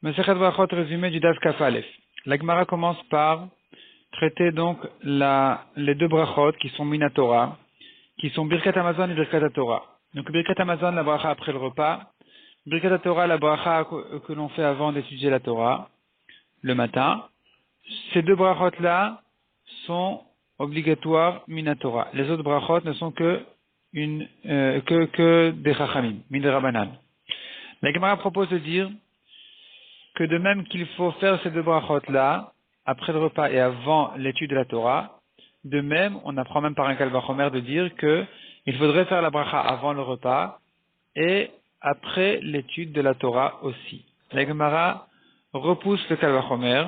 Masechet Brachot, résumé du Daf Kaf Aleph. La Gemara commence par traiter donc les deux brachot qui sont Minatora, qui sont Birkat Hamazon et Birkat Torah. Donc Birkat Hamazon, la bracha après le repas. Birkat Torah, la bracha que l'on fait avant d'étudier la Torah, le matin. Ces deux brachot-là sont obligatoires Minatora. Les autres brachot ne sont que des Chachamim, Min Rabanan. La Gemara propose de dire que de même qu'il faut faire ces deux brachot-là, après le repas et avant l'étude de la Torah, de même, on apprend même par un Kal Vachomer de dire que il faudrait faire la bracha avant le repas et après l'étude de la Torah aussi. La Gemara repousse le Kal Vachomer,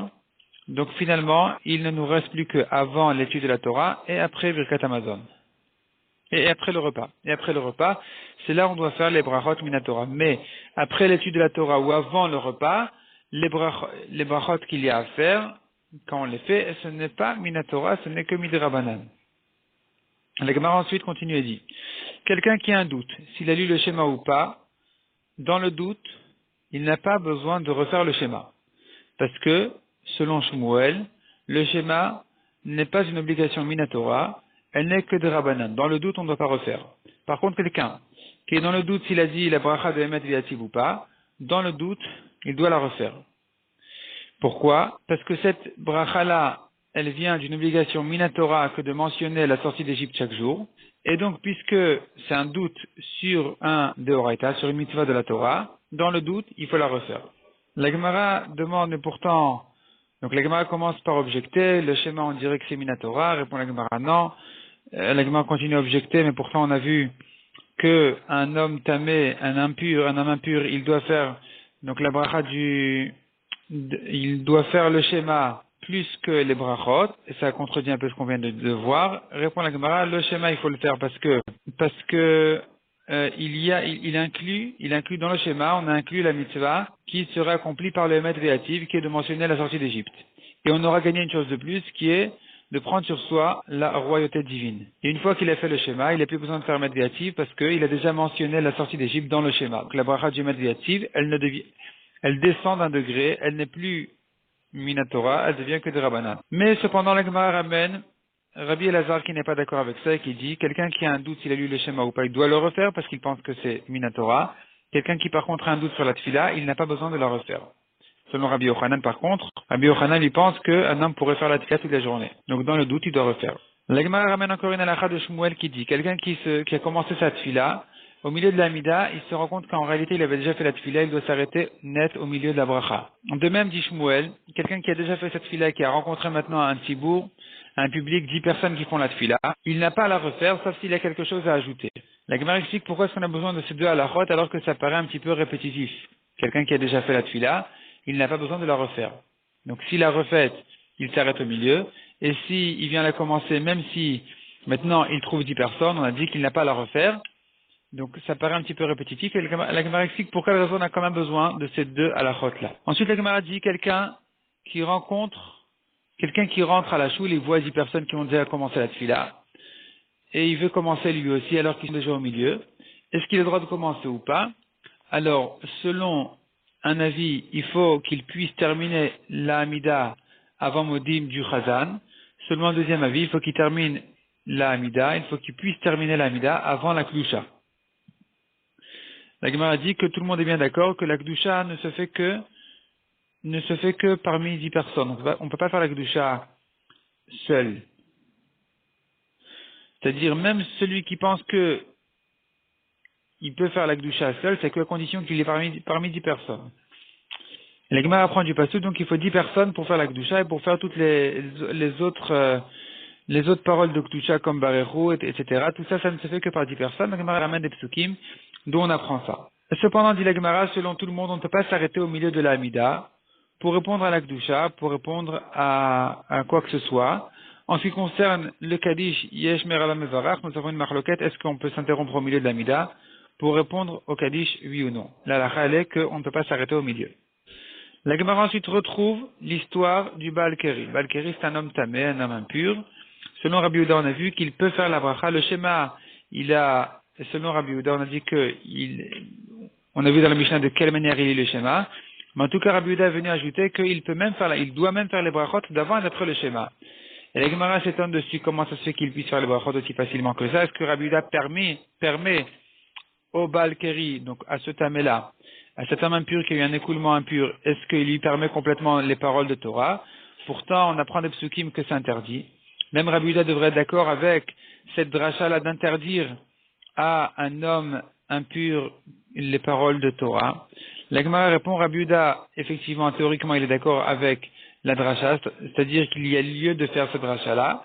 donc finalement, il ne nous reste plus qu'avant l'étude de la Torah et après Birkat Hamazon. Et après le repas. Et après le repas, c'est là où on doit faire les brachot minatora. Mais après l'étude de la Torah ou avant le repas, les brachot qu'il y a à faire, quand on les fait, ce n'est pas minatora, ce n'est que midrabanan. La Gemara ensuite continue et dit, quelqu'un qui a un doute, s'il a lu le schéma ou pas, dans le doute, il n'a pas besoin de refaire le schéma. Parce que, selon Shmuel, le schéma n'est pas une obligation minatora, elle n'est que de Rabbanan. Dans le doute, on ne doit pas refaire. Par contre, quelqu'un qui est dans le doute s'il a dit la bracha de Emet Viativ ou pas, dans le doute, il doit la refaire. Pourquoi? Parce que cette bracha-là, elle vient d'une obligation minatora que de mentionner la sortie d'Égypte chaque jour. Et donc, puisque c'est un doute sur un deoraita, sur une mitzvah de la Torah, dans le doute, il faut la refaire. La Gemara demande pourtant, donc la Gemara commence par objecter, le schéma on dirait que c'est minatora, répond la Gemara non. La Gemara continue à objecter, mais pourtant on a vu que un homme tamé, un homme impur, il doit faire donc la bracha il doit faire le schéma plus que les brachot, et ça contredit un peu ce qu'on vient de voir. Répond la Gemara, le schéma il faut le faire parce que il inclut dans le schéma, on a inclus la mitzvah qui sera accomplie par le Emet Ve'ativ, qui est de mentionner la sortie d'Égypte. Et on aura gagné une chose de plus, qui est de prendre sur soi la royauté divine. Et une fois qu'il a fait le schéma, il n'a plus besoin de faire Emet Ve'ativ parce qu'il a déjà mentionné la sortie d'Égypte dans le schéma. Donc la bracha du Emet Ve'ativ, elle descend d'un degré, elle n'est plus minatora, elle devient que de Rabbanan. Mais cependant, la Gemara ramène Rabbi Elazar qui n'est pas d'accord avec ça et qui dit, quelqu'un qui a un doute s'il a lu le schéma ou pas, il doit le refaire parce qu'il pense que c'est minatora. Quelqu'un qui par contre a un doute sur la tfila, il n'a pas besoin de la refaire. Selon Rabbi Yochanan par contre, Rabbi Yochanan il pense qu'un homme pourrait faire la tfila toute la journée. Donc dans le doute, il doit refaire. La Gemara ramène encore une halakha de Shmuel qui dit, quelqu'un qui a commencé sa tfila, au milieu de la Mida, il se rend compte qu'en réalité il avait déjà fait la tfila, il doit s'arrêter net au milieu de la bracha. De même dit Shmuel, quelqu'un qui a déjà fait cette tfila et qui a rencontré maintenant un tibour, un public, 10 personnes qui font la tfila, il n'a pas à la refaire, sauf s'il a quelque chose à ajouter. La Gemara explique pourquoi est-ce qu'on a besoin de ces deux halachot alors que ça paraît un petit peu répétitif. Quelqu'un qui a déjà fait la tfila, il n'a pas besoin de la refaire. Donc s'il la refait, il s'arrête au milieu, et s'il vient la commencer, même si maintenant il trouve 10 personnes, on a dit qu'il n'a pas à la refaire, donc ça paraît un petit peu répétitif, et la Gemara explique pour quelle raison on a quand même besoin de ces deux halachot-là. Ensuite la Gemara dit quelqu'un qui rentre à la choule, il voit 10 personnes qui ont déjà commencé la tfila, et il veut commencer lui aussi alors qu'ils sont déjà au milieu. Est-ce qu'il a le droit de commencer ou pas? Alors, selon un avis, il faut qu'il puisse terminer la Hamida avant Modim du Chazan. Selon un deuxième avis, il faut qu'il termine la Hamida, il faut qu'il puisse terminer la Hamida avant la Kdusha. La Gemara dit que tout le monde est bien d'accord que la Kdusha ne se fait que parmi 10 personnes. On ne peut pas faire la Kdusha seul. C'est-à-dire, même celui qui pense que il peut faire la Kdusha seul, c'est qu'à condition qu'il est parmi 10 personnes. Et la Gemara apprend du passage, donc il faut 10 personnes pour faire la Kdusha et pour faire toutes les autres paroles de Kdusha comme Barechu, etc. Tout ça, ça ne se fait que par 10 personnes. La Gemara ramène des psukim dont on apprend ça. Cependant, dit la Gemara, selon tout le monde, on ne peut pas s'arrêter au milieu de la Hamida pour répondre à la Kdusha, pour répondre à quoi que ce soit. En ce qui concerne le Kaddish, Yesh Merala Mevarach, nous avons une marloquette, est-ce qu'on peut s'interrompre au milieu de la Hamida pour répondre au Kaddish, oui ou non? La halakha est qu'on ne peut pas s'arrêter au milieu. La Gemara ensuite retrouve l'histoire du Baal Keri. Baal Keri, c'est un homme tamé, un homme impur. Selon Rabbi Yehuda, on a vu qu'il peut faire la bracha. Le schéma, selon Rabbi Yehuda, on a dit on a vu dans la Mishnah de quelle manière il lit le schéma. Mais en tout cas, Rabbi Yehuda est venu ajouter qu'il peut même faire, il doit même faire les brachot d'avant et d'après le schéma. Et la Gemara s'étonne dessus, comment ça se fait qu'il puisse faire les brachot aussi facilement que ça? Est-ce que Rabbi Yehuda permet au Baal Keri, donc à ce tamé-là, à cet homme impur qui a eu un écoulement impur, est-ce qu'il lui permet complètement les paroles de Torah? Pourtant, on apprend des psukim que c'est interdit. Même Rabbi Yehuda devrait être d'accord avec cette dracha-là d'interdire à un homme impur les paroles de Torah. La Gemara répond, Rabbi Yehuda, effectivement, théoriquement, il est d'accord avec la dracha, c'est-à-dire qu'il y a lieu de faire cette dracha-là,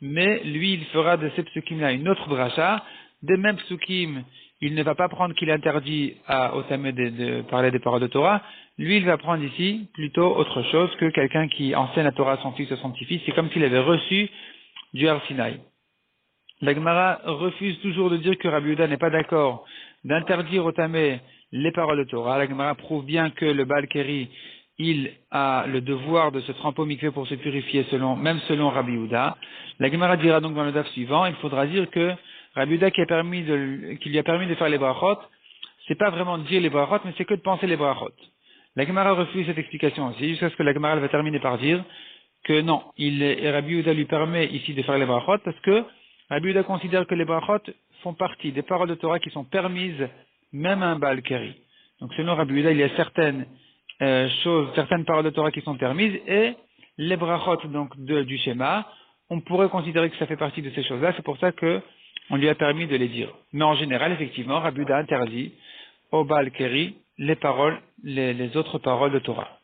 mais lui, il fera de ces psukim-là une autre dracha, des mêmes psukim, il ne va pas prendre qu'il interdit au tamé de parler des paroles de Torah, lui, il va prendre ici plutôt autre chose que quelqu'un qui enseigne la Torah à son fils ou son petit-fils, c'est comme s'il avait reçu du Har Sinaï. La Gemara refuse toujours de dire que Rabbi Yehuda n'est pas d'accord d'interdire au tamé les paroles de Torah. La Gemara prouve bien que le Baal Keri, il a le devoir de se tremper au mikvé pour se purifier même selon Rabbi Yehuda. La Gemara dira donc dans le daf suivant, il faudra dire que Rabbi Yehuda qui lui a permis de faire les brachot, c'est pas vraiment de dire les brachot, mais c'est que de penser les brachot. La Gemara refuse cette explication aussi, jusqu'à ce que la Gemara va terminer par dire que non, Rabbi Yehuda lui permet ici de faire les brachot parce que Rabbi Yehuda considère que les brachot font partie des paroles de Torah qui sont permises même à un Baal Keri. Donc selon Rabbi Yehuda, il y a certaines paroles de Torah qui sont permises et les brachot donc du schéma, on pourrait considérer que ça fait partie de ces choses-là, c'est pour ça que on lui a permis de les dire. Mais en général, effectivement, Rabbi Yehuda interdit au Baal Keri les autres paroles de Torah.